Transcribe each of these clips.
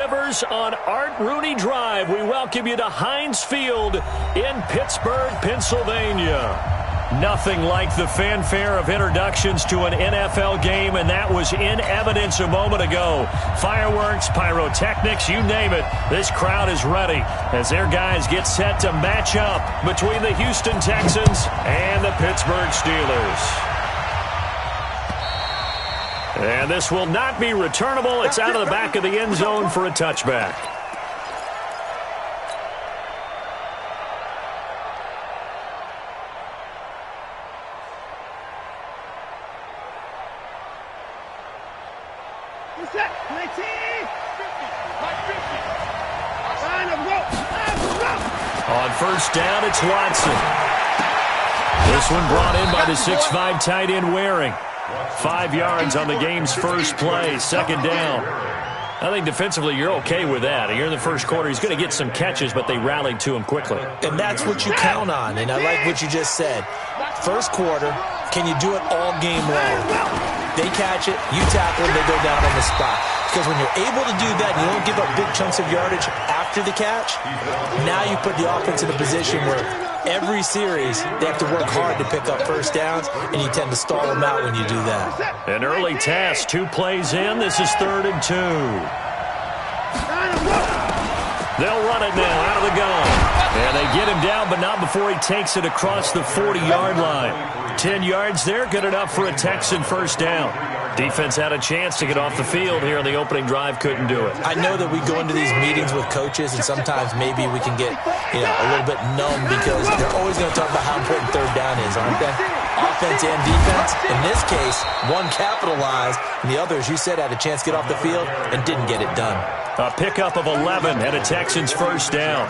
On Art Rooney Drive, we welcome you to Heinz Field in Pittsburgh, Pennsylvania. Nothing like the fanfare of introductions to an NFL game, and that was in evidence a moment ago. Fireworks, pyrotechnics, you name it. This crowd is ready as their guys get set to match up between the Houston Texans and the Pittsburgh Steelers. And this will not be returnable. It's out of the back of the end zone for a touchback. On first down, it's Watson. This one brought in by the 6'5" tight end Waring. 5 yards on the game's first play, second down. I think defensively you're okay with that. Here in the first quarter, he's going to get some catches, but they rallied to him quickly. And that's what you count on, and I like what you just said. First quarter, can you do it all game long? They catch it, you tackle it, they go down on the spot. Because when you're able to do that, and you don't give up big chunks of yardage after the catch, now you put the offense in a position where every series, they have to work hard to pick up first downs, and you tend to stall them out when you do that. An early task, 2 plays in. This is 3rd and 2. They'll run it now out of the gun. And they get him down, but not before he takes it across the 40-yard line. 10 yards there, good enough for a Texan first down. Defense had a chance to get off the field here on the opening drive, couldn't do it. I know that we go into these meetings with coaches, and sometimes maybe we can get a little bit numb because they're always going to talk about how important third down is, aren't they? Offense and defense. In this case, one capitalized, and the other, as you said, had a chance to get off the field and didn't get it done. A pickup of 11 and a Texans first down.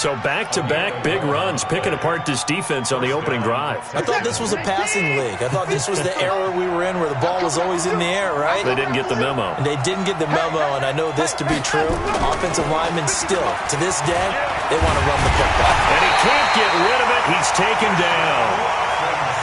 So back-to-back big runs, picking apart this defense on the opening drive. I thought this was a passing league. I thought this was the era we were in where the ball was always in the air, right? They didn't get the memo. And they didn't get the memo, and I know this to be true. Offensive linemen still, to this day, they want to run the football. And he can't get rid of it. He's taken down.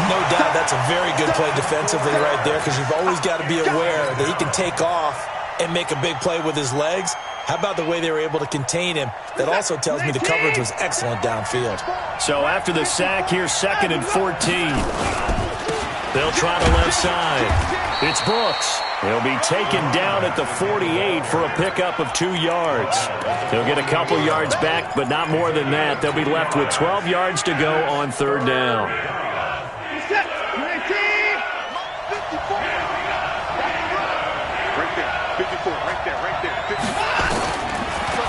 No doubt that's a very good play defensively right there because you've always got to be aware that he can take off and make a big play with his legs. How about the way they were able to contain him? That also tells me the coverage was excellent downfield. So after the sack, here's 2nd and 14. They'll try the left side. It's Brooks. He'll be taken down at the 48 for a pickup of 2 yards. They'll get a couple yards back, but not more than that. They'll be left with 12 yards to go on 3rd down.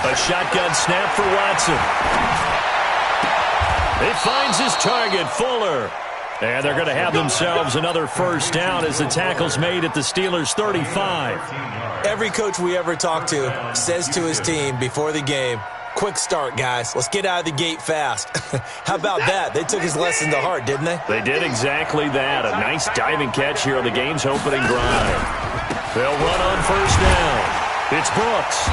A shotgun snap for Watson. He finds his target, Fuller. And they're going to have themselves another first down as the tackle's made at the Steelers' 35. Every coach we ever talk to says to his team before the game, quick start, guys. Let's get out of the gate fast. How about that? They took his lesson to heart, didn't they? They did exactly that. A nice diving catch here on the game's opening drive. They'll run on first down. It's Brooks.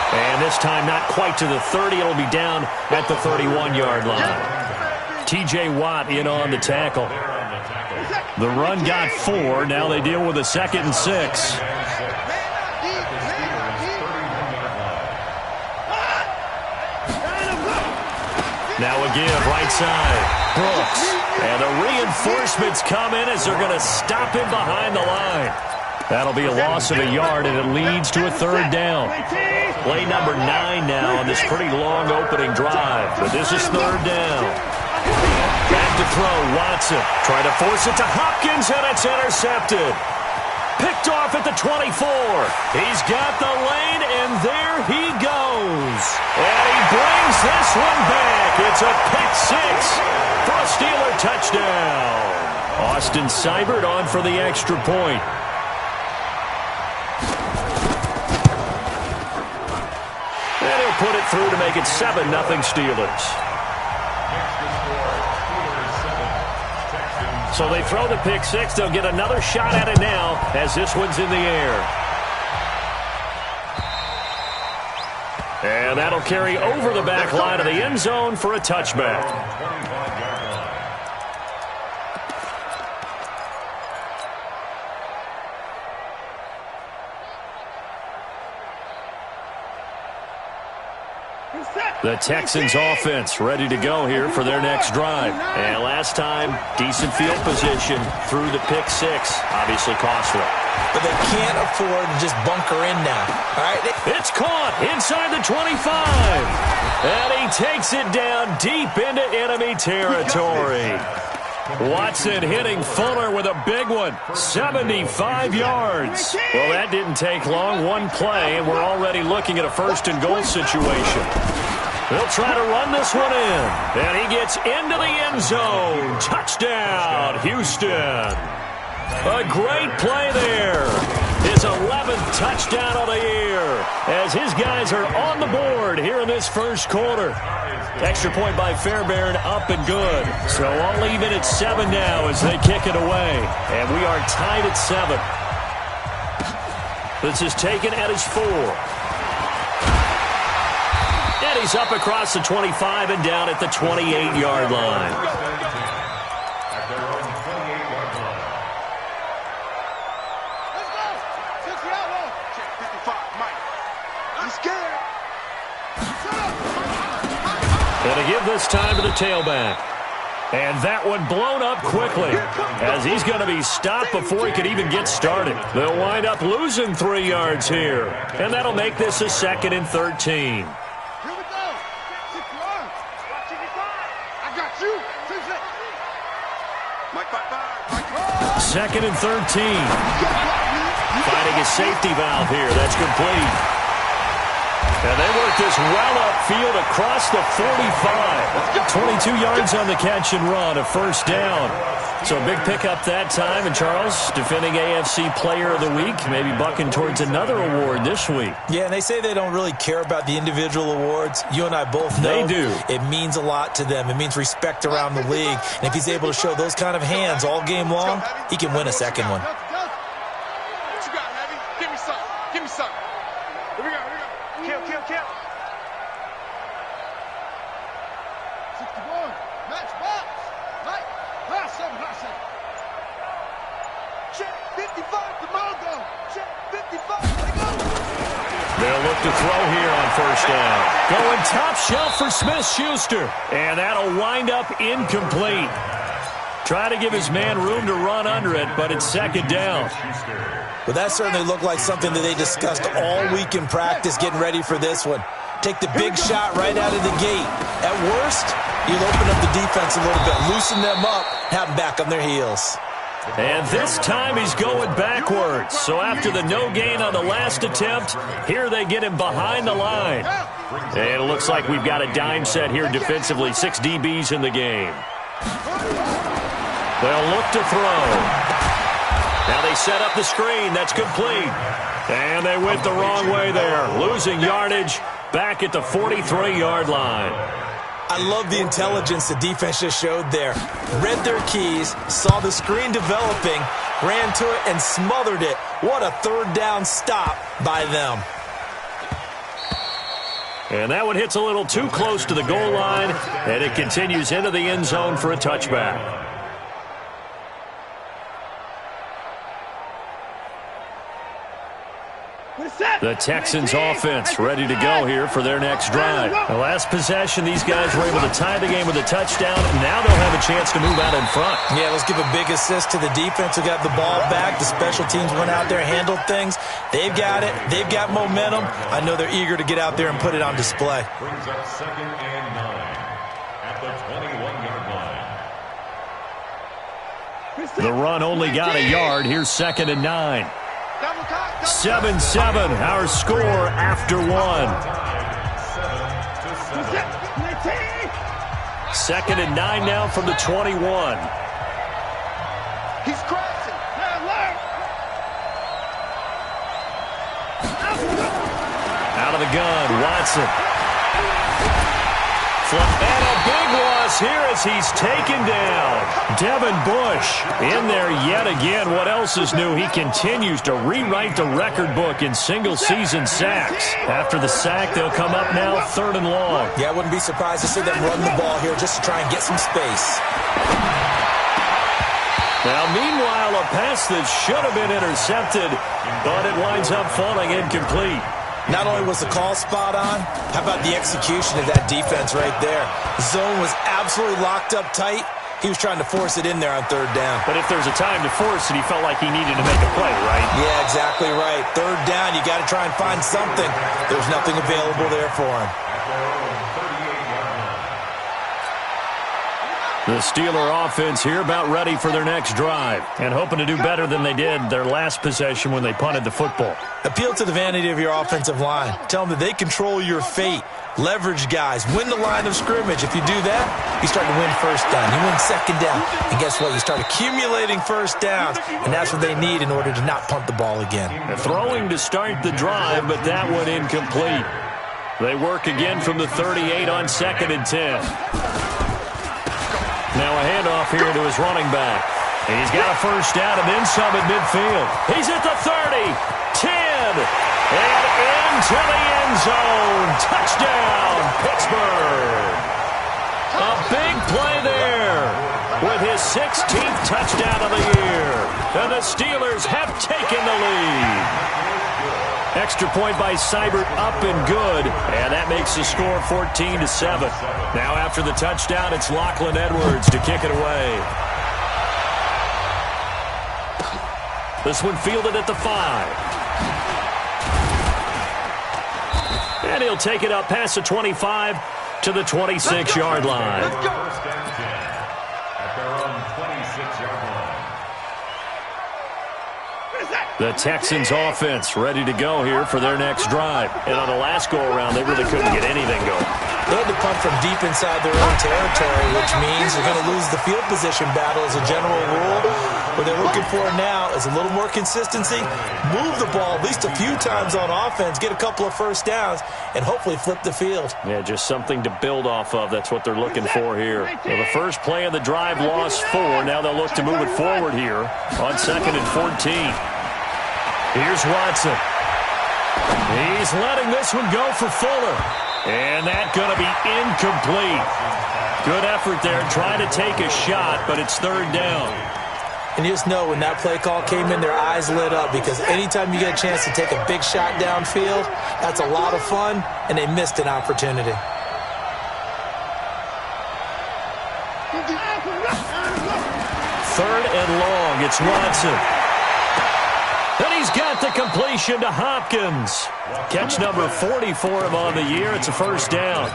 And this time not quite to the 30. It'll be down at the 31-yard line. T.J. Watt in on the tackle. The run got 4. Now they deal with a 2nd and 6. Now a give, right side. Brooks. And the reinforcements come in as they're going to stop him behind the line. That'll be a loss of a yard, and it leads to a 3rd down. Play number 9 now on this pretty long opening drive. But this is 3rd down. Back to throw, Watson. Trying to force it to Hopkins, and it's intercepted. Picked off at the 24. He's got the lane, and there he goes. And he brings this one back. It's a pick 6 for a Steeler touchdown. Austin Seibert on for the extra point. And he'll put it through to make it 7-0 Steelers. So they throw the pick 6. They'll get another shot at it now as this one's in the air. And that'll carry over the back line of the end zone for a touchback. The Texans offense ready to go here for their next drive. And last time, decent field position through the pick six. Obviously costly. But they can't afford to just bunker in now. All right? It's caught inside the 25. And he takes it down deep into enemy territory. Watson hitting Fuller with a big one. 75 yards. Well, that didn't take long. One play, and we're already looking at a first-and-goal situation. They'll try to run this one in. And he gets into the end zone. Touchdown, Houston. A great play there. His 11th touchdown of the year as his guys are on the board here in this first quarter. Extra point by Fairbairn, up and good. So all even at 7 now as they kick it away. And we are tied at 7. This is taken at his 4. And he's up across the 25 and down at the 28-yard line. Going to give this time to the tailback. And that one blown up quickly as he's going to be stopped before he could even get started. They'll wind up losing 3 yards here. And that'll make this a 2nd and 13. Second and 13. Finding a safety valve here. That's complete. And they work this well upfield across the 45. 22 yards on the catch and run, a first down. So a big pickup that time. And Charles, defending AFC Player of the Week, maybe bucking towards another award this week. Yeah, and they say they don't really care about the individual awards. You and I both know they do. It means a lot to them. It means respect around the league. And if he's able to show those kind of hands all game long, he can win a second one. What you got, Heavy? Give me some. Give me some. Here we go. Here we go. Kill. 61. Match box. Right. Last 7. Check 55 to Mongo. Check 55. They go. They'll look to throw here on first down. Going top shelf for Smith-Schuster. And that'll wind up incomplete. Try to give his man room to run under it, but it's second down. Well, that certainly looked like something that they discussed all week in practice getting ready for this one. Take the big shot right out of the gate. At worst, you'll open up the defense a little bit, loosen them up, have them back on their heels. And this time he's going backwards. So after the no gain on the last attempt, here they get him behind the line. And it looks like we've got a dime set here defensively. 6 DBs in the game. They'll look to throw. Now they set up the screen. That's complete. And they went the wrong way there. Losing yardage back at the 43-yard line. I love the intelligence the defense just showed there. Read their keys, saw the screen developing, ran to it, and smothered it. What a third down stop by them. And that one hits a little too close to the goal line, and it continues into the end zone for a touchback. The Texans offense ready to go here for their next drive. The last possession, these guys were able to tie the game with a touchdown. Now they'll have a chance to move out in front. Yeah, let's give a big assist to the defense who got the ball back. The special teams went out there, handled things. They've got it. They've got momentum. I know they're eager to get out there and put it on display. Brings up 2nd and 9 at the 21-yard line. The run only got a yard. Here's 2nd and 9. 7-7, our score after 1. 2nd and 9 now from the 21. He's crossing. Out of the gun, Watson. And a big loss here as he's taken down. Devin Bush in there yet again. What else is new? He continues to rewrite the record book in single-season sacks. After the sack, they'll come up now 3rd and long. Yeah, I wouldn't be surprised to see them run the ball here just to try and get some space. Now, meanwhile, a pass that should have been intercepted, but it winds up falling incomplete. Not only was the call spot on, how about the execution of that defense right there? The zone was absolutely locked up tight. He was trying to force it in there on third down. But if there's a time to force it, he felt like he needed to make a play, right? Yeah, exactly right. Third down, you got to try and find something. There's nothing available there for him. The Steeler offense here about ready for their next drive and hoping to do better than they did their last possession when they punted the football. Appeal to the vanity of your offensive line. Tell them that they control your fate. Leverage guys. Win the line of scrimmage. If you do that, you start to win first down. You win second down. And guess what? You start accumulating first downs, and that's what they need in order to not punt the ball again. Throwing to start the drive, but that one incomplete. They work again from the 38 on 2nd and 10. Now a handoff here to his running back. He's got a first down and then some at midfield. He's at the 30, 10, and into the end zone. Touchdown, Pittsburgh. A big play there with his 16th touchdown of the year. And the Steelers have taken the lead. Extra point by Seibert up and good, and that makes the score 14-7. Now after the touchdown, it's Lachlan Edwards to kick it away. This one fielded at the 5. And he'll take it up past the 25 to the 26-yard line. First and 10 at their own 26-yard line. The Texans offense ready to go here for their next drive. And on the last go-around, they really couldn't get anything going. They had to punt from deep inside their own territory, which means they're going to lose the field position battle as a general rule. What they're looking for now is a little more consistency, move the ball at least a few times on offense, get a couple of first downs, and hopefully flip the field. Yeah, just something to build off of. That's what they're looking for here. So the first play of the drive lost 4. Now they'll look to move it forward here on 2nd and 14. Here's Watson. He's letting this one go for Fuller. And that's going to be incomplete. Good effort there, trying to take a shot, but it's third down. And you just know when that play call came in, their eyes lit up, because anytime you get a chance to take a big shot downfield, that's a lot of fun, and they missed an opportunity. Third and long, it's Watson. And he's got the completion to Hopkins. Catch number 44 of on the year. It's a first down.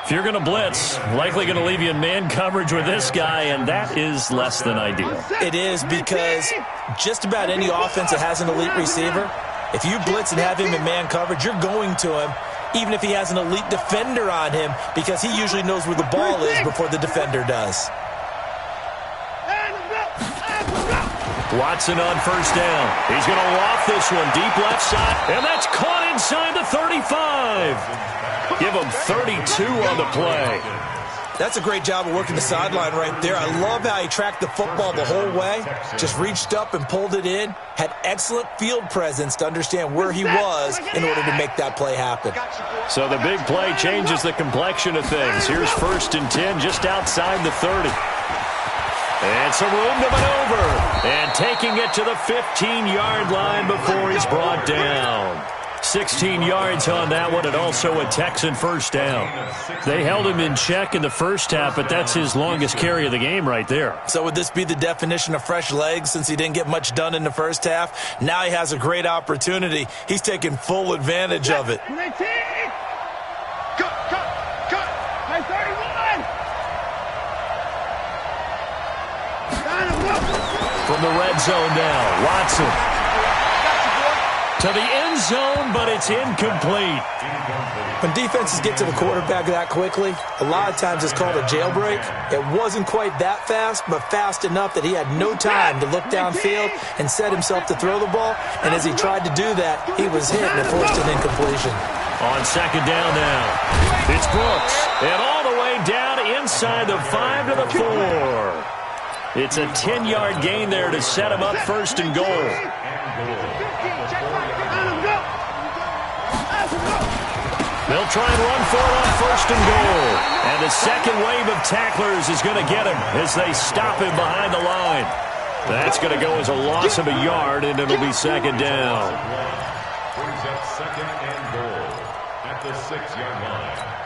If you're going to blitz, likely going to leave you in man coverage with this guy, and that is less than ideal. It is, because just about any offense that has an elite receiver, if you blitz and have him in man coverage, you're going to him, even if he has an elite defender on him, because he usually knows where the ball is before the defender does. Watson on first down. He's going to loft this one deep left side, and that's caught inside the 35. Give him 32 on the play. That's a great job of working the sideline right there. I love how he tracked the football the whole way, just reached up and pulled it in, had excellent field presence to understand where he was in order to make that play happen. So the big play changes the complexion of things. Here's 1st and 10 just outside the 30. And some room to maneuver. And taking it to the 15-yard line before he's brought down. 16 yards on that one, and also a Texan first down. They held him in check in the first half, but that's his longest carry of the game right there. So would this be the definition of fresh legs since he didn't get much done in the first half? Now he has a great opportunity. He's taking full advantage of it. From the red zone now, Watson to the end zone, but it's incomplete. When defenses get to the quarterback that quickly, a lot of times it's called a jailbreak. It wasn't quite that fast, but fast enough that he had no time to look downfield and set himself to throw the ball. And as he tried to do that, he was hit and it forced an incompletion. On second down now, it's Brooks. And all the way down inside the 5 to the 4. It's a 10-yard gain there to set him up 1st and goal. They'll try and run for it on 1st and goal. And the second wave of tacklers is going to get him as they stop him behind the line. That's going to go as a loss of a yard, and it'll be 2nd down. brings up 2nd and goal at the 6-yard line.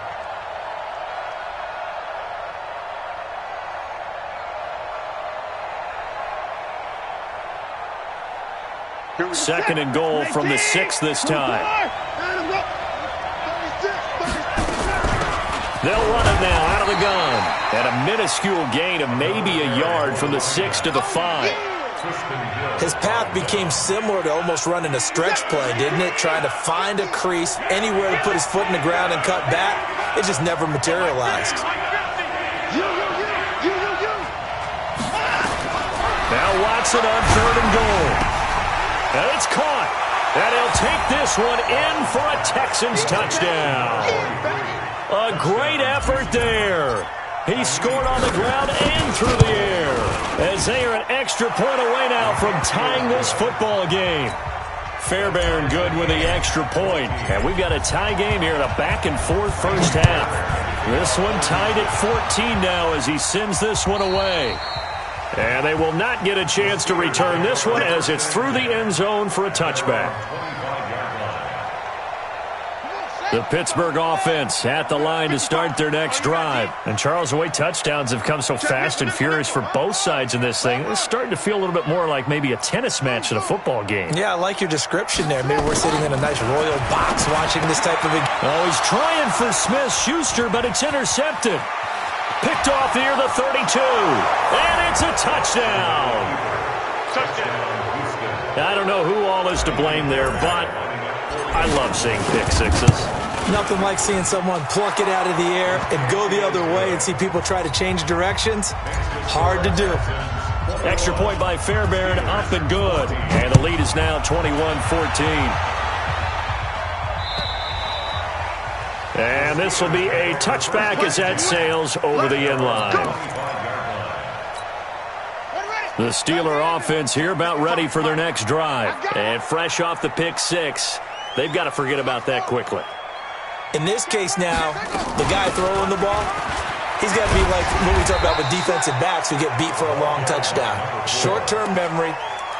Second and goal from the 6 this time. They'll run it now out of the gun. At a minuscule gain of maybe a yard from the 6 to the 5. His path became similar to almost running a stretch play, didn't it? Trying to find a crease, anywhere to put his foot in the ground and cut back. It just never materialized. Now Watson on 3rd and goal. And it's caught. And he'll take this one in for a Texans touchdown. A great effort there. He scored on the ground and through the air, as they are an extra point away now from tying this football game. Fairbairn good with the extra point. And we've got a tie game here in a back-and-forth first half. This one tied at 14 now as he sends this one away. And they will not get a chance to return this one as it's through the end zone for a touchback. The Pittsburgh offense at the line to start their next drive. And Charles, the way touchdowns have come so fast and furious for both sides in this thing, it's starting to feel a little bit more like maybe a tennis match at a football game. Yeah, I like your description there. Maybe we're sitting in a nice royal box watching this type of a... Oh, he's trying for Smith-Schuster, but it's intercepted. Picked off here, the 32. And it's a touchdown. I don't know who all is to blame there, but I love seeing pick sixes. Nothing like seeing someone pluck it out of the air and go the other way and see people try to change directions. Hard to do. Extra point by Fairbairn, up and good. And the lead is now 21-14. And this will be a touchback as that sails over the end line. The Steeler offense here about ready for their next drive. And fresh off the pick six, they've got to forget about that quickly. In this case now, the guy throwing the ball, he's got to be like what we talk about with defensive backs who get beat for a long touchdown. Short-term memory,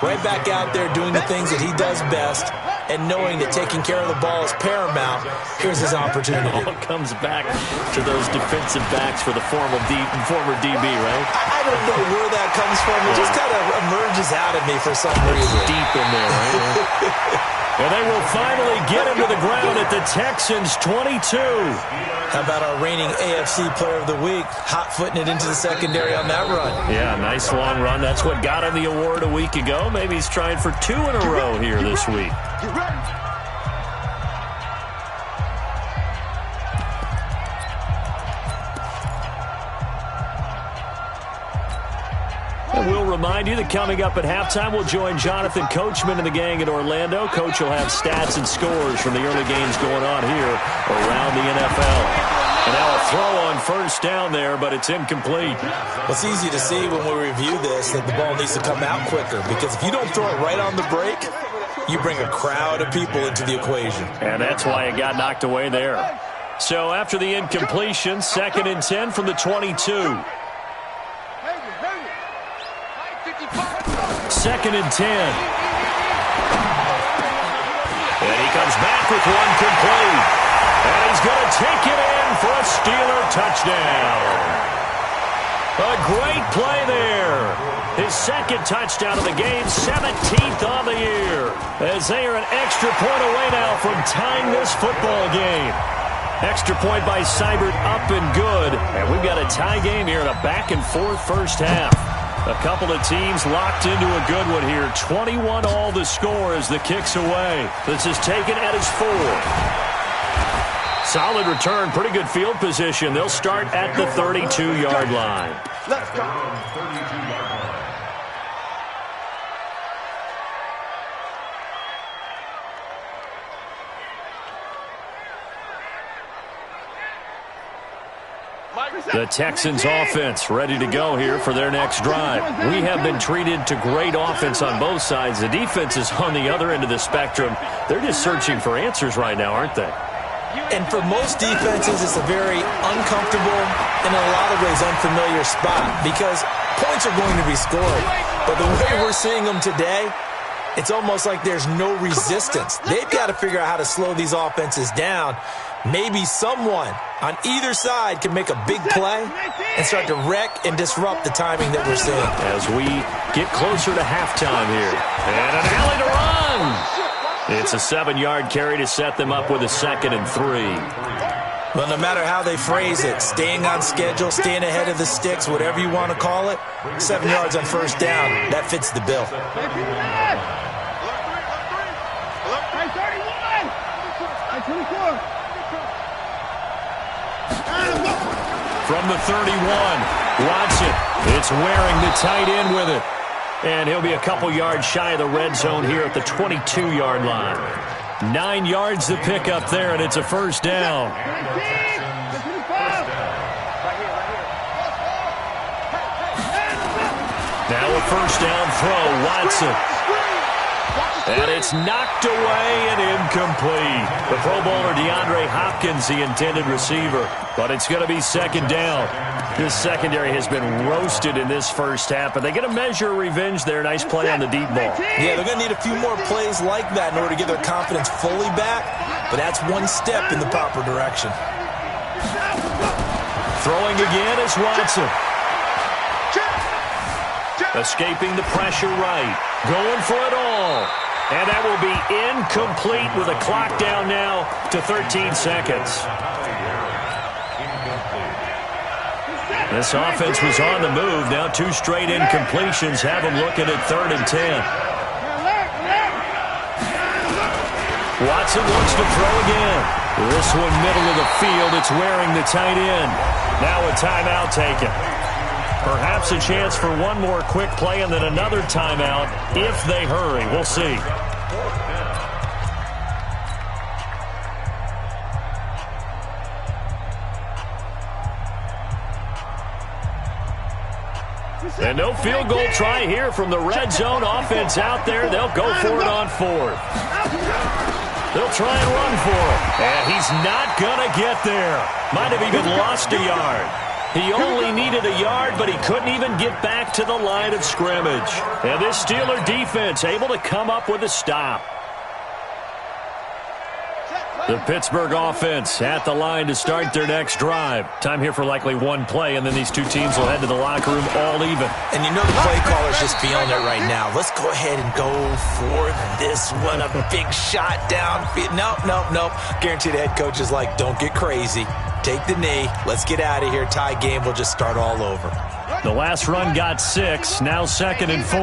right back out there doing the things that he does best, and knowing that taking care of the ball is paramount. Here's his opportunity. It all comes back to those defensive backs for the former DB, right? I don't know where that comes from. It just kind of emerges out of me for some reason. Deep in there, right? And they will finally get him to the ground at the Texans' 22. How about our reigning AFC Player of the Week, hot-footing it into the secondary on that run? Yeah, nice long run. That's what got him the award a week ago. Maybe he's trying for 2 in a row here this week. Get ready. And we'll remind you that coming up at halftime, we'll join Jonathan Coachman and the gang in Orlando. Coach will have stats and scores from the early games going on here around the NFL. And now a throw on first down there, but it's incomplete. It's easy to see when we review this that the ball needs to come out quicker, because if you don't throw it right on the break, you bring a crowd of people into the equation. And that's why it got knocked away there. So after the incompletion, 2nd and 10 from the 22. 2nd and 10. And he comes back with one complete. And he's going to take it in for a Steeler touchdown. A great play there. His 2nd touchdown of the game, 17th on the year. As they are an extra point away now from tying this football game. Extra point by Seibert, up and good. And we've got a tie game here in a back-and-forth first half. A couple of teams locked into a good one here. 21 all the score as the kick's away. This is taken at his 4. Solid return, pretty good field position. They'll start at the 32-yard line. Let's go. The Texans offense ready to go here for their next drive. We have been treated to great offense on both sides. The defense is on the other end of the spectrum. They're just searching for answers right now, aren't they? And for most defenses, it's a very uncomfortable and in a lot of ways unfamiliar spot because points are going to be scored. But the way we're seeing them today, It's almost like there's no resistance. They've got to figure out how to slow these offenses down. Maybe someone on either side can make a big play and start to wreck and disrupt the timing that we're seeing. As we get closer to halftime here. And an alley to run. It's a 7-yard carry to set them up with a 2nd and 3. Well, no matter how they phrase it, staying on schedule, staying ahead of the sticks, whatever you want to call it, 7 yards on first down, that fits the bill. From the 31, Watson. It's wearing the tight end with it. And he'll be a couple yards shy of the red zone here at the 22-yard line. 9 yards to pick up there, and it's a first down. Now a first down throw, Watson. And it's knocked away and incomplete. The Pro Bowler DeAndre Hopkins, the intended receiver. But it's going to be 2nd down. This secondary has been roasted in this first half, but they get a measure of revenge there. Nice play on the deep ball. Yeah, they're going to need a few more plays like that in order to get their confidence fully back, but that's one step in the proper direction. Throwing again is Watson. Escaping the pressure right. Going for it all. And that will be incomplete with a clock down now to 13 seconds. This offense was on the move. Now 2 straight incompletions have them looking at 3rd and 10. Watson wants to throw again. This one middle of the field. It's wearing the tight end. Now a timeout taken. Perhaps a chance for one more quick play and then another timeout if they hurry. We'll see. And no field goal try here from the red zone offense out there. They'll go for it on 4th. They'll try and run for it. And he's not going to get there. Might have even lost a yard. He only needed a yard, but he couldn't even get back to the line of scrimmage. And this Steeler defense able to come up with a stop. The Pittsburgh offense at the line to start their next drive. Time here for likely one play, and then these two teams will head to the locker room all even. And you know the play caller's just feeling it right now. Let's go ahead and go for this one. A big shot downfield. Nope. Guarantee the head coach is like, don't get crazy. Take the knee. Let's get out of here. Tie game. We'll just start all over. The last run got 6. Now 2nd and 4.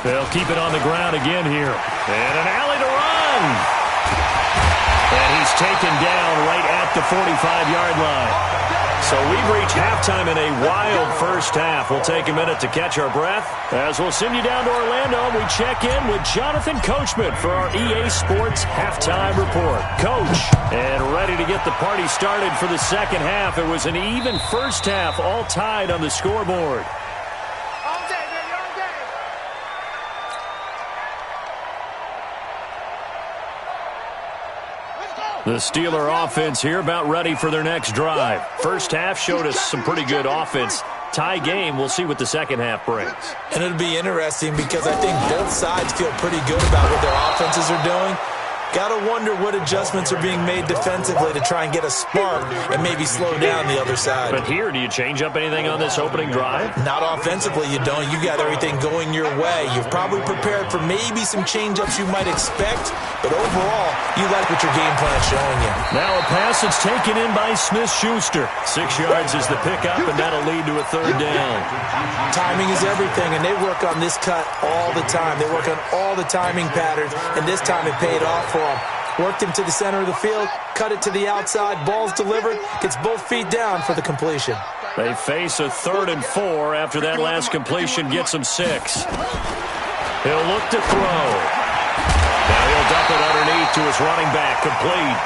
They'll keep it on the ground again here. And an alley to run. And he's taken down right at the 45-yard line. So we've reached halftime in a wild first half. We'll take a minute to catch our breath as we'll send you down to Orlando. We check in with Jonathan Coachman for our EA Sports Halftime Report. Coach, and ready to get the party started for the second half. It was an even first half, all tied on the scoreboard. The Steeler offense here about ready for their next drive. First half showed us some pretty good offense. Tie game, we'll see what the second half brings. And it'll be interesting because I think both sides feel pretty good about what their offenses are doing. Got to wonder what adjustments are being made defensively to try and get a spark and maybe slow down the other side. But here, do you change up anything on this opening drive? Not offensively, you don't. You got everything going your way. You've probably prepared for maybe some change-ups you might expect, but overall, you like what your game plan's showing you. Now a pass that's taken in by Smith-Schuster. 6 yards is the pickup, and that'll lead to a third down. Timing is everything, and they work on this cut all the time. They work on all the timing patterns, and this time it paid off for them. Worked him to the center of the field, cut it to the outside, ball's delivered, gets both feet down for the completion. They face a 3rd and 4 after that last completion gets them 6. He'll look to throw. Now he'll dump it underneath to his running back, complete.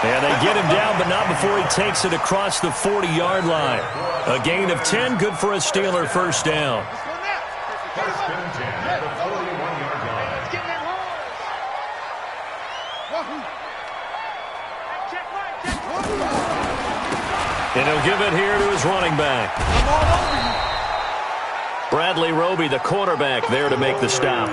And they get him down, but not before he takes it across the 40-yard line. A gain of 10, good for a Steeler first down. And he'll give it here to his running back. Bradley Roby, the quarterback, there to make the stop.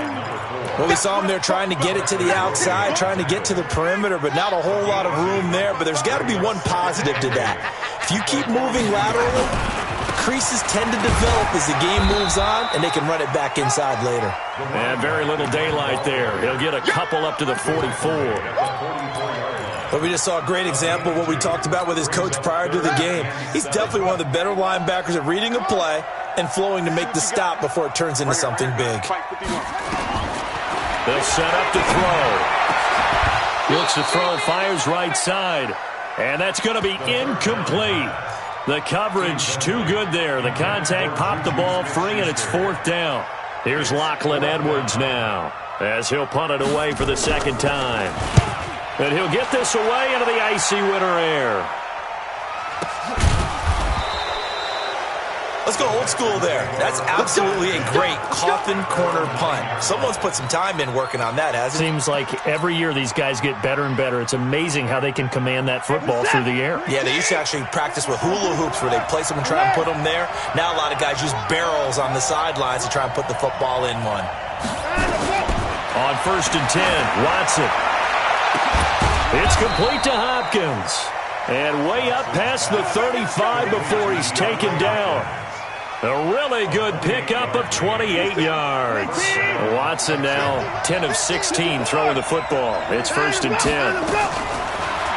Well, we saw him there trying to get it to the outside, trying to get to the perimeter, but not a whole lot of room there. But there's got to be one positive to that. If you keep moving laterally, creases tend to develop as the game moves on, and they can run it back inside later. And very little daylight there. He'll get a couple up to the 44. But we just saw a great example of what we talked about with his coach prior to the game. He's definitely one of the better linebackers at reading a play and flowing to make the stop before it turns into something big. They'll set up to throw. Looks to throw, fires right side. And that's going to be incomplete. The coverage too good there. The contact popped the ball free, and it's 4th down. Here's Lachlan Edwards now as he'll punt it away for the second time. And he'll get this away into the icy winter air. Let's go old school there. That's absolutely a great coffin corner punt. Someone's put some time in working on that, hasn't it? Seems like every year these guys get better and better. It's amazing how they can command that football through the air. Yeah, they used to actually practice with hula hoops where they place them and try and put them there. Now a lot of guys use barrels on the sidelines to try and put the football in one. On 1st and 10, Watson. It's complete to Hopkins. And way up past the 35 before he's taken down. A really good pickup of 28 yards. Watson now 10 of 16 throwing the football. It's 1st and 10.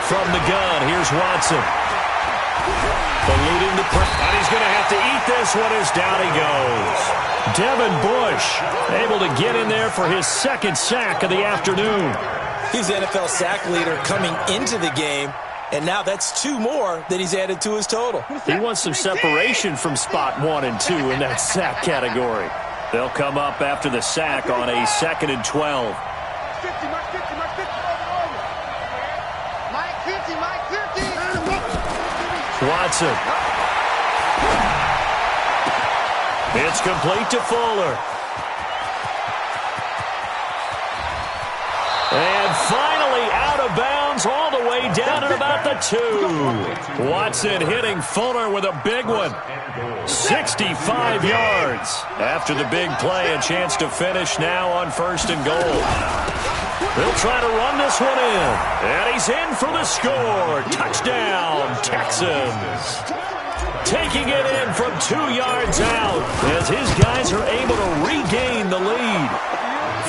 From the gun, here's Watson. Eluding the press. And he's going to have to eat this one as down he goes. Devin Bush able to get in there for his 2nd sack of the afternoon. He's the NFL sack leader coming into the game. And now that's 2 more that he's added to his total. He wants some separation from spot 1 and 2 in that sack category. They'll come up after the sack on a 2nd and 12. Watson. It's complete to Fuller. And finally out of bounds all the way down at about the 2. Watson hitting Fuller with a big one. 65 yards. After the big play, a chance to finish now on 1st and goal. They'll try to run this one in. And he's in for the score. Touchdown, Texans. Taking it in from 2 yards out as his guys are able to regain the lead.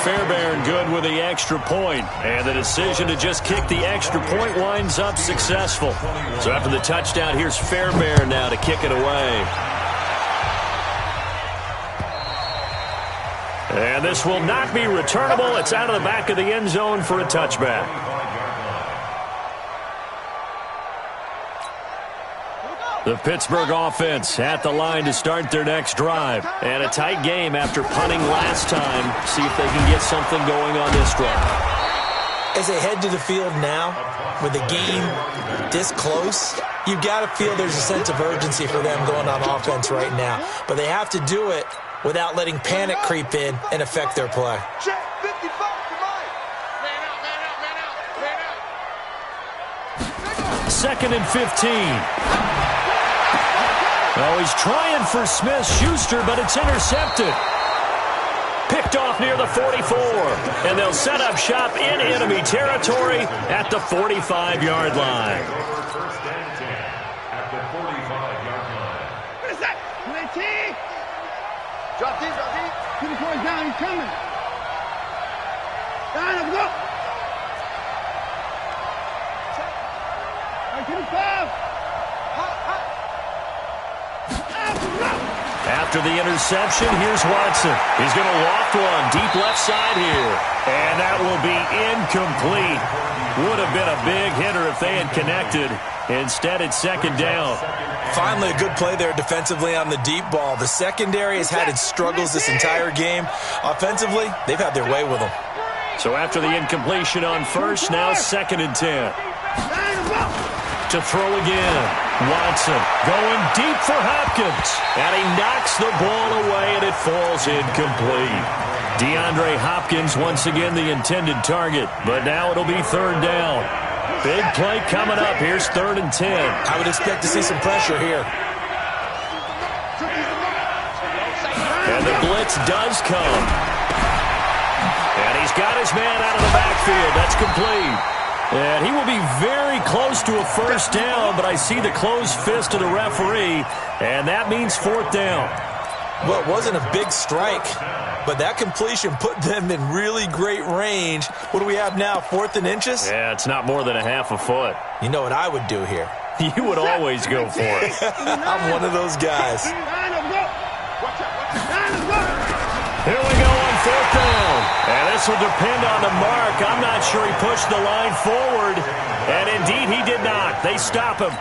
Fairbairn good with the extra point, and the decision to just kick the extra point winds up successful. So after the touchdown, here's Fairbairn now to kick it away. And this will not be returnable. It's out of the back of the end zone for a touchback. The Pittsburgh offense at the line to start their next drive. And a tight game after punting last time. See if they can get something going on this drive. As they head to the field now, with the game this close, you've got to feel there's a sense of urgency for them going on offense right now. But they have to do it without letting panic creep in and affect their play. Check 55 to Mike. Man out. 2nd and 15. Oh, he's trying for Smith-Schuster, but it's intercepted. Picked off near the 44. And they'll set up shop in enemy territory at the 45-yard line. First and 10 at the 45-yard line. What is that? 20. Drop deep, drop deep. 24 is down, he's coming. Down, let's go. Check. 25. After the interception, here's Watson. He's going to loft one deep left side here. And that will be incomplete. Would have been a big hitter if they had connected. Instead, it's 2nd down. Finally, a good play there defensively on the deep ball. The secondary has had its struggles this entire game. Offensively, they've had their way with them. So after the incompletion on 1st, now 2nd and 10. To throw again. Watson going deep for Hopkins. And he knocks the ball away, and it falls incomplete. DeAndre Hopkins once again the intended target. But now it'll be 3rd down. Big play coming up. Here's 3rd and 10. I would expect to see some pressure here. And And the blitz does come. And he's got his man out of the backfield. That's complete. And he will be very close to a first down, but I see the closed fist of the referee, and that means fourth down. Well, it wasn't a big strike, but that completion put them in really great range. What do we have now, 4th and inches? Yeah, it's not more than a half a foot. You know what I would do here? You would always go for it. I'm one of those guys. Here we go on fourth down. And this will depend on the mark. I'm not sure he pushed the line forward. And indeed, he did not. They stop him.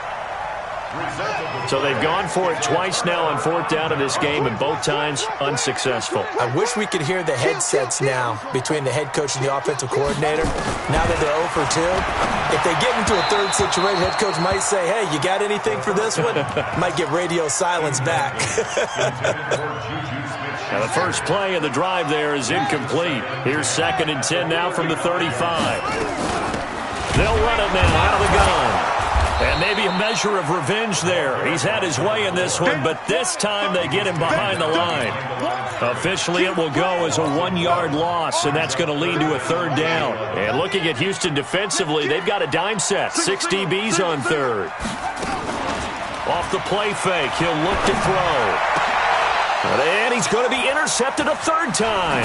So they've gone for it twice now on fourth down in this game, and both times unsuccessful. I wish we could hear the headsets now between the head coach and the offensive coordinator. Now that they're 0 for 2, if they get into a third situation, head coach might say, hey, you got anything for this one? Might get radio silence back. Now the first play of the drive there is incomplete. Here's 2nd and 10 now from the 35. They'll run it now out of the gun. And maybe a measure of revenge there. He's had his way in this one, but this time they get him behind the line. Officially, it will go as a 1-yard loss, and that's going to lead to a third down. And looking at Houston defensively, they've got a dime set. 6 DBs on third. Off the play fake, he'll look to throw. And he's going to be intercepted a third time.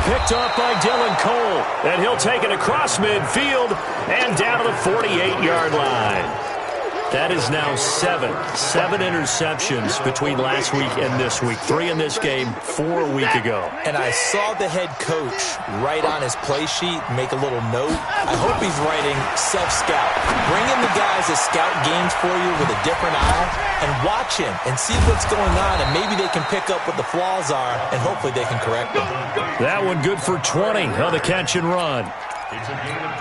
Picked off by Dylan Cole, and he'll take it across midfield and down to the 48-yard line. That is now 7 interceptions between last week and this week. 3 in this game, 4 a week ago. And I saw the head coach write on his play sheet, make a little note. I hope he's writing self-scout. Bring in the guys that scout games for you with a different eye and watch him and see what's going on, and maybe they can pick up what the flaws are, and hopefully they can correct them. That one good for 20 on the catch and run.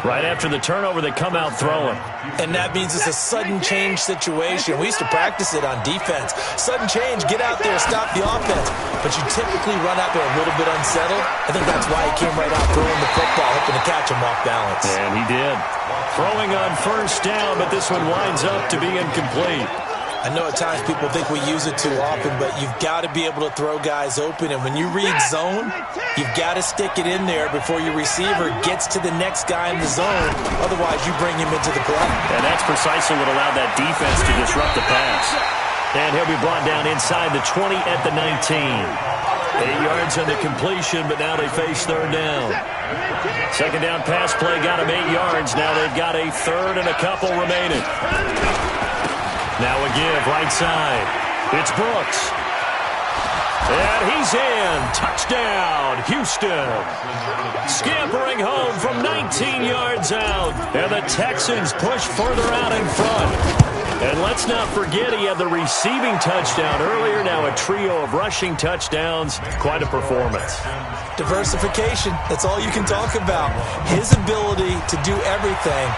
Right after the turnover, they come out throwing. And that means it's a sudden change situation. We used to practice it on defense. Sudden change, get out there, stop the offense. But you typically run out there a little bit unsettled. I think that's why he came right out throwing the football, hoping to catch him off balance. And he did. Throwing on first down, but this one winds up to be incomplete. I know at times people think we use it too often, but you've got to be able to throw guys open. And when you read zone, you've got to stick it in there before your receiver gets to the next guy in the zone. Otherwise, you bring him into the play. And that's precisely what allowed that defense to disrupt the pass. And he'll be brought down inside the 20 at the 19. 8 yards on the completion, but now they face third down. Second down pass play got him 8 yards. Now they've got a third and a couple remaining. Now a give, right side. It's Brooks. And he's in. Touchdown, Houston. Scampering home from 19 yards out. And the Texans push further out in front. And let's not forget he had the receiving touchdown earlier. Now a trio of rushing touchdowns. Quite a performance. Diversification. That's all you can talk about. His ability to do everything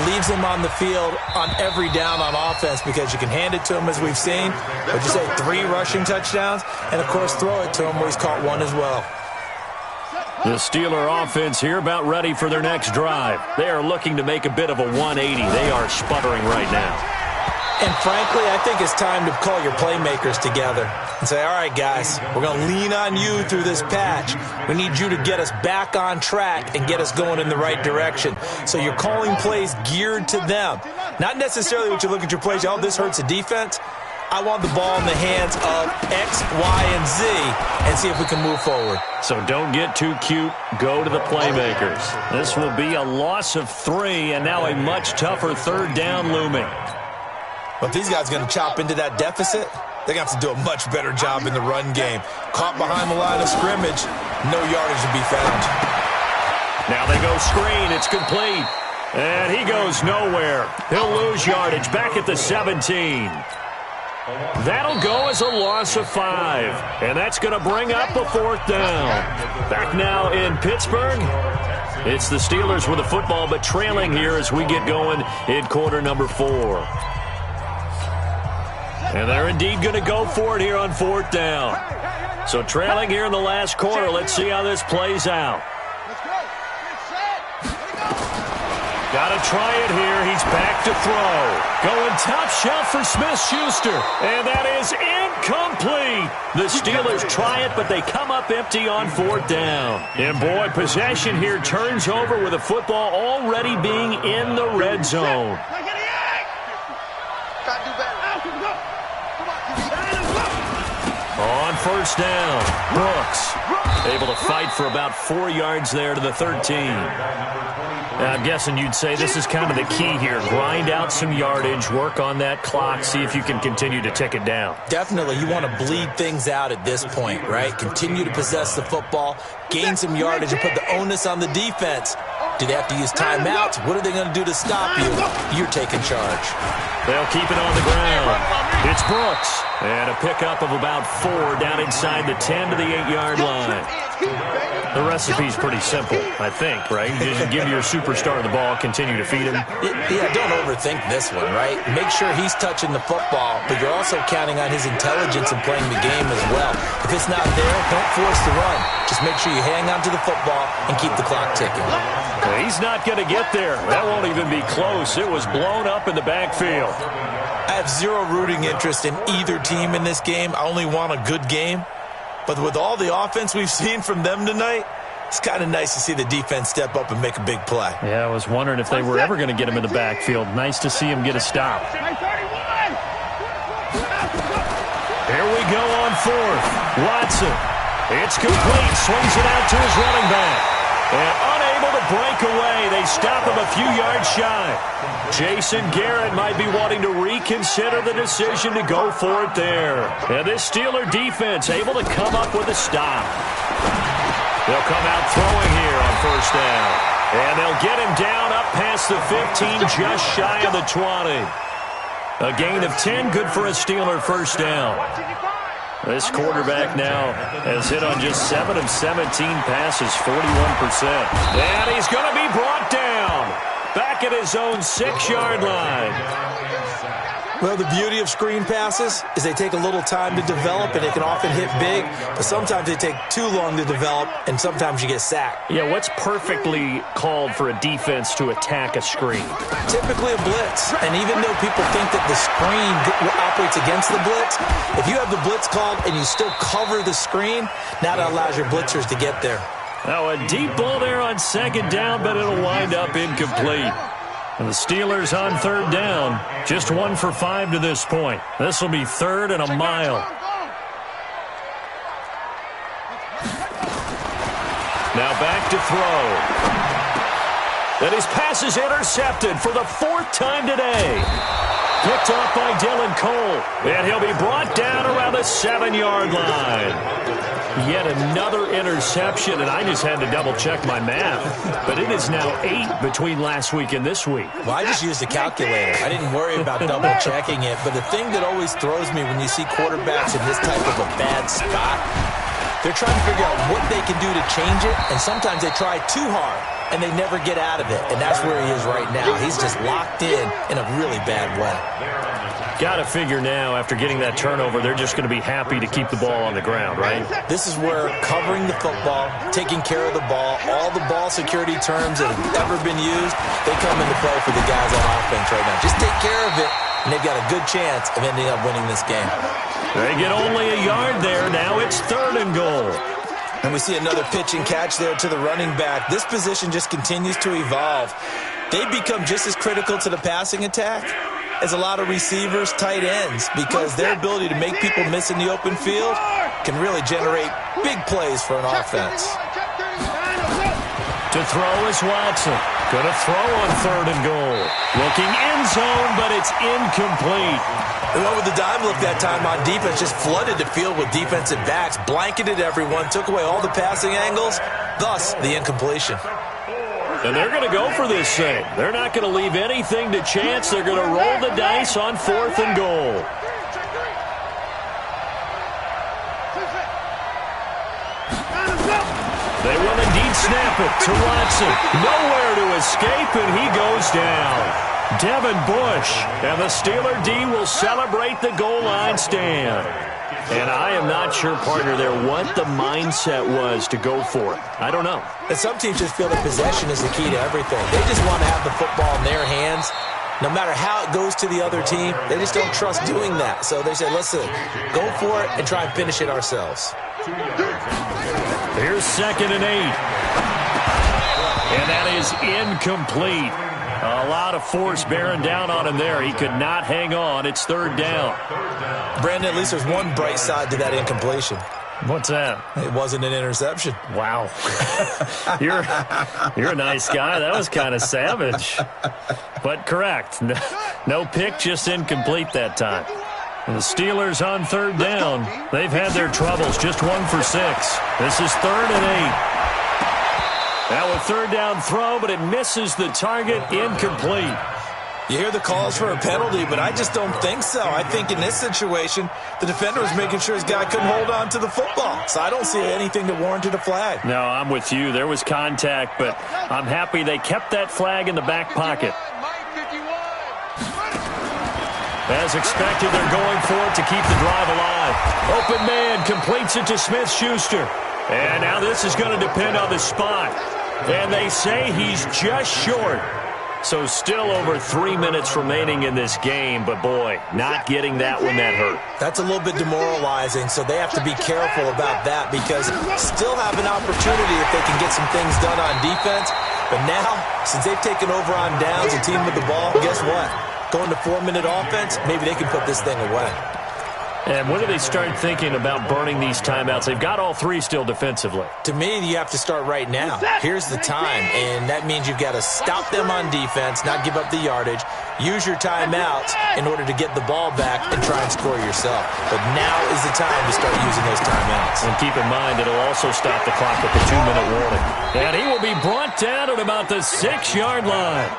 leaves him on the field on every down on offense because you can hand it to him, as we've seen. But you say 3 rushing touchdowns, and, of course, throw it to him where he's caught 1 as well. The Steeler offense here about ready for their next drive. They are looking to make a bit of a 180. They are sputtering right now. And frankly, I think it's time to call your playmakers together and say, all right, guys, we're going to lean on you through this patch. We need you to get us back on track and get us going in the right direction. So you're calling plays geared to them. Not necessarily what you look at your plays, oh, this hurts the defense. I want the ball in the hands of X, Y, and Z and see if we can move forward. So don't get too cute. Go to the playmakers. This will be a loss of 3 and now a much tougher third down looming. But if these guys are going to chop into that deficit, they're going to have to do a much better job in the run game. Caught behind the line of scrimmage, no yardage to be found. Now they go screen. It's complete. And he goes nowhere. He'll lose yardage back at the 17. That'll go as a loss of 5. And that's going to bring up a fourth down. Back now in Pittsburgh. It's the Steelers with the football, but trailing here as we get going in quarter number 4. And they're indeed going to go for it here on fourth down. So trailing here in the last quarter. Let's see how this plays out. Got to try it here. He's back to throw. Going top shelf for Smith-Schuster. And that is incomplete. The Steelers try it, but they come up empty on 4th down. And, boy, possession here turns over with the football already being in the red zone. On 1st down, Brooks able to fight for about 4 yards there to the 13. I'm guessing you'd say this is kind of the key here. Grind out some yardage, work on that clock, see if you can continue to tick it down. Definitely. You want to bleed things out at this point, right? Continue to possess the football, gain some yardage, and put the onus on the defense. Do they have to use timeouts? What are they going to do to stop you? You're taking charge. They'll keep it on the ground. It's Brooks. And a pickup of about 4 down inside the 10 to the 8-yard line. The recipe's pretty simple, I think, right? Just give your superstar the ball, continue to feed him. Yeah, don't overthink this one, right? Make sure he's touching the football, but you're also counting on his intelligence in playing the game as well. If it's not there, don't force the run. Just make sure you hang on to the football and keep the clock ticking. He's not going to get there. That won't even be close. It was blown up in the backfield. I have zero rooting interest in either team in this game. I only want a good game. But with all the offense we've seen from them tonight, it's kind of nice to see the defense step up and make a big play. Yeah, I was wondering if they were ever going to get him in the backfield. Nice to see him get a stop. Here we go on 4th. Watson. It's complete. Swings it out to his running back. And unable to break away. They stop him a few yards shy. Jason Garrett might be wanting to reconsider the decision to go for it there. And this Steeler defense able to come up with a stop. They'll come out throwing here on 1st down. And they'll get him down up past the 15, just shy of the 20. A gain of 10, good for a Steeler 1st down. This quarterback now has hit on just 7 of 17 passes, 41%. And he's going to be brought down back at his own 6-yard line. Well, the beauty of screen passes is they take a little time to develop, and they can often hit big, but sometimes they take too long to develop, and sometimes you get sacked. Yeah, what's perfectly called for a defense to attack a screen? Typically a blitz, and even though people think that the screen operates against the blitz, if you have the blitz called and you still cover the screen, now that allows your blitzers to get there. Now a deep ball there on 2nd down, but it'll wind up incomplete. And the Steelers on 3rd down, just 1 for 5 to this point. This will be 3rd and a mile. Now back to throw. And his pass is intercepted for the 4th time today. Picked off by Dylan Cole. And he'll be brought down around the 7-yard line. Yet another interception, and I just had to double-check my math. But it is now 8 between last week and this week. Well, I just used a calculator. I didn't worry about double-checking it. But the thing that always throws me when you see quarterbacks in this type of a bad spot, they're trying to figure out what they can do to change it, and sometimes they try too hard, and they never get out of it. And that's where he is right now. He's just locked in a really bad way. Got to figure now, after getting that turnover, they're just going to be happy to keep the ball on the ground, right? This is where covering the football, taking care of the ball, all the ball security terms that have ever been used, they come into play for the guys on offense right now. Just take care of it, and they've got a good chance of ending up winning this game. They get only a yard there. Now it's 3rd and goal. And we see another pitch and catch there to the running back. This position just continues to evolve. They become just as critical to the passing attack as a lot of receivers, tight ends, because their ability to make people miss in the open field can really generate big plays for an offense. To throw is Watson. Going to throw on 3rd and goal. Looking end zone, but it's incomplete. And over the dime look that time on defense, just flooded the field with defensive backs, blanketed everyone, took away all the passing angles, thus the incompletion. And they're going to go for this thing. They're not going to leave anything to chance. They're going to roll the dice on 4th and goal. They will indeed snap it to Watson. Nowhere to escape, and he goes down. Devin Bush, and the Steeler D will celebrate the goal line stand. And I am not sure, partner, there what the mindset was to go for it. I don't know. And some teams just feel that possession is the key to everything. They just want to have the football in their hands. No matter how it goes to the other team, they just don't trust doing that. So they say, listen, go for it and try and finish it ourselves. Here's 2nd and 8. And that is incomplete. A lot of force bearing down on him there. He could not hang on. It's 3rd down. Brandon, at least there's one bright side to that incompletion. What's that? It wasn't an interception. Wow. You're a nice guy. That was kind of savage. But correct. No pick, just incomplete that time. And the Steelers on 3rd down. They've had their troubles. Just 1 for 6. This is 3rd and 8. Now a 3rd down throw, but it misses the target. Incomplete. You hear the calls for a penalty, but I just don't think so. I think in this situation, the defender was making sure his guy couldn't hold on to the football. So I don't see anything that warranted a flag. No, I'm with you. There was contact, but I'm happy they kept that flag in the back pocket. As expected, they're going for it to keep the drive alive. Open man completes it to Smith-Schuster. And now this is going to depend on the spot. And they say he's just short. So still over 3 minutes remaining in this game. But, boy, not getting that one that hurt. That's a little bit demoralizing, so they have to be careful about that because still have an opportunity if they can get some things done on defense. But now, since they've taken over on downs and team with the ball, guess what? Going to 4-minute offense, maybe they can put this thing away. And when do they start thinking about burning these timeouts? They've got all 3 still defensively. To me, you have to start right now. Here's the time, and that means you've got to stop them on defense, not give up the yardage, use your timeouts in order to get the ball back and try and score yourself. But now is the time to start using those timeouts. And keep in mind, it'll also stop the clock at the 2-minute warning. And he will be brought down at about the 6-yard line.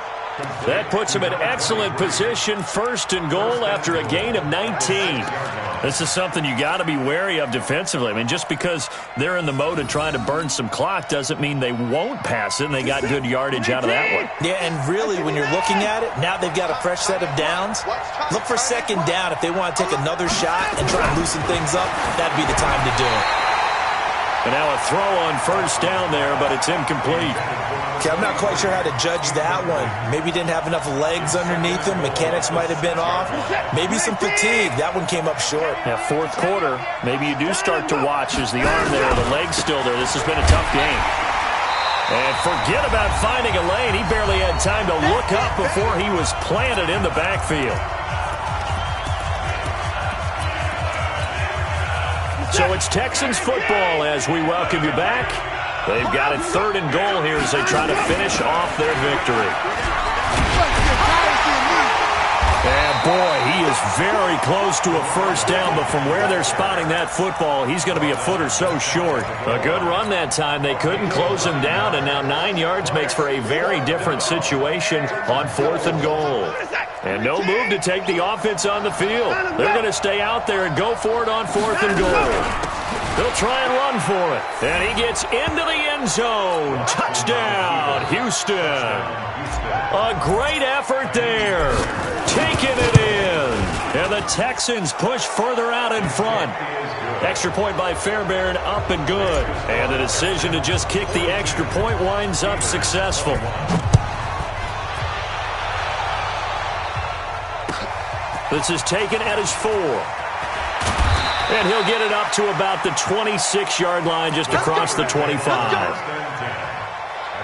That puts him in excellent position, 1st and goal after a gain of 19. This is something you got to be wary of defensively. I mean, just because they're in the mode of trying to burn some clock doesn't mean they won't pass it, and they got good yardage out of that one. Yeah, and really, when you're looking at it, now they've got a fresh set of downs. Look for 2nd down if they want to take another shot and try and loosen things up. That'd be the time to do it. And now a throw on 1st down there, but it's incomplete. Okay, I'm not quite sure how to judge that one. Maybe didn't have enough legs underneath him. Mechanics might have been off. Maybe some fatigue. That one came up short. Yeah, 4th quarter, maybe you do start to watch as the arm there, the leg's still there. This has been a tough game. And forget about finding a lane. He barely had time to look up before he was planted in the backfield. So it's Texans football as we welcome you back. They've got it 3rd and goal here as they try to finish off their victory. And boy, he is very close to a 1st down, but from where they're spotting that football, he's going to be a foot or so short. A good run that time. They couldn't close him down, and now 9 yards makes for a very different situation on 4th and goal. And no move to take the offense on the field. They're going to stay out there and go for it on 4th and goal. They'll try and run for it. And he gets into the end zone. Touchdown, Houston. A great effort there. Taking it in. And the Texans push further out in front. Extra point by Fairbairn, up and good. And the decision to just kick the extra point winds up successful. This is taken at his 4. And he'll get it up to about the 26-yard line, just across the 25. At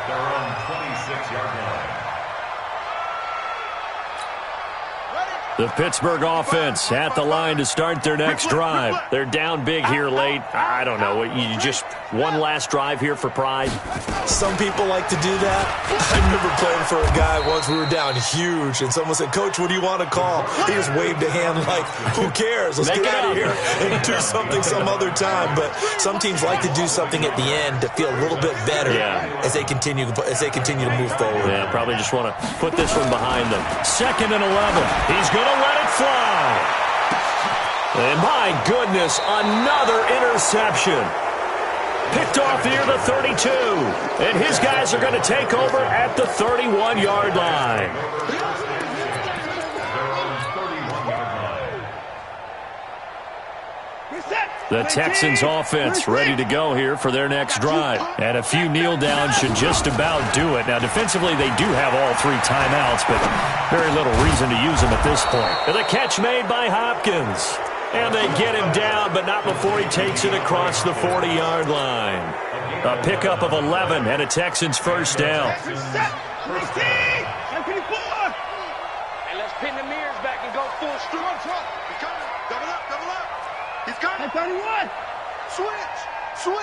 their own 26-yard line. The Pittsburgh offense at the line to start their next drive. They're down big here late. I don't know. You just one last drive here for pride? Some people like to do that. I remember playing for a guy once. We were down huge, and someone said, "Coach, what do you want to call?" He just waved a hand like, "Who cares? Let's get out of here and do something some other time." But some teams like to do something at the end to feel a little bit better as they continue to move forward. Yeah, probably just want to put this one behind them. 2nd and 11. He's going to let it fly. And my goodness, another interception. Picked off near the 32. And his guys are going to take over at the 31-yard line. The Texans offense ready to go here for their next drive. And a few kneel downs should just about do it. Now, defensively, they do have all 3 timeouts, but very little reason to use them at this point. And the catch made by Hopkins. And they get him down, but not before he takes it across the 40-yard line. A pickup of 11 and a Texans first down. Hey, let's pin the mirrors back and go full strut. He's coming. Double up, double up. He's coming. 31. Switch.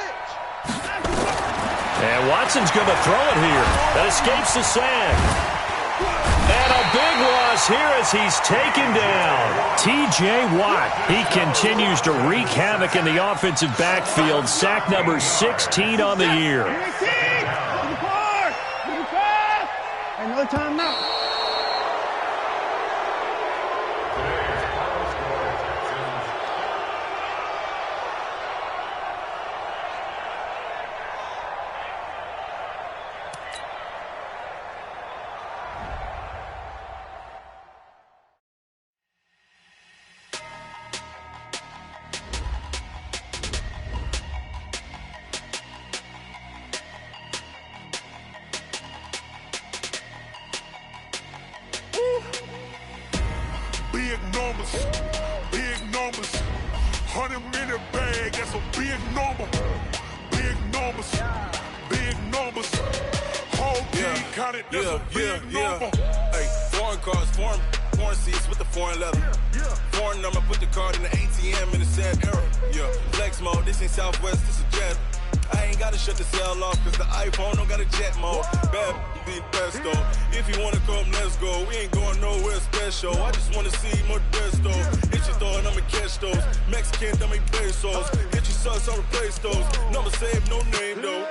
And Watson's going to throw it here. That escapes the sack. And a big loss here as he's taken down. T.J. Watt, he continues to wreak havoc in the offensive backfield. Sack number 16 on the year. And no timeout. Big numbers, 100-minute bag, that's a big number. Big numbers, whole team counted, that's a big number. Hey, foreign cars, foreign seats with the foreign leather. Foreign number, put the card in the ATM in the sad era. Yeah, flex mode, this ain't Southwest, this is Jet. I ain't gotta shut the cell off, cause the iPhone don't got a jet mode. Bad be the best though. If you wanna come, let's go. We ain't going nowhere special. I just wanna see more Modesto. Hit your throw and I'ma catch those. Mexican, dummy pesos. Hit your sauce, I'll replace those. Number saved, no name though.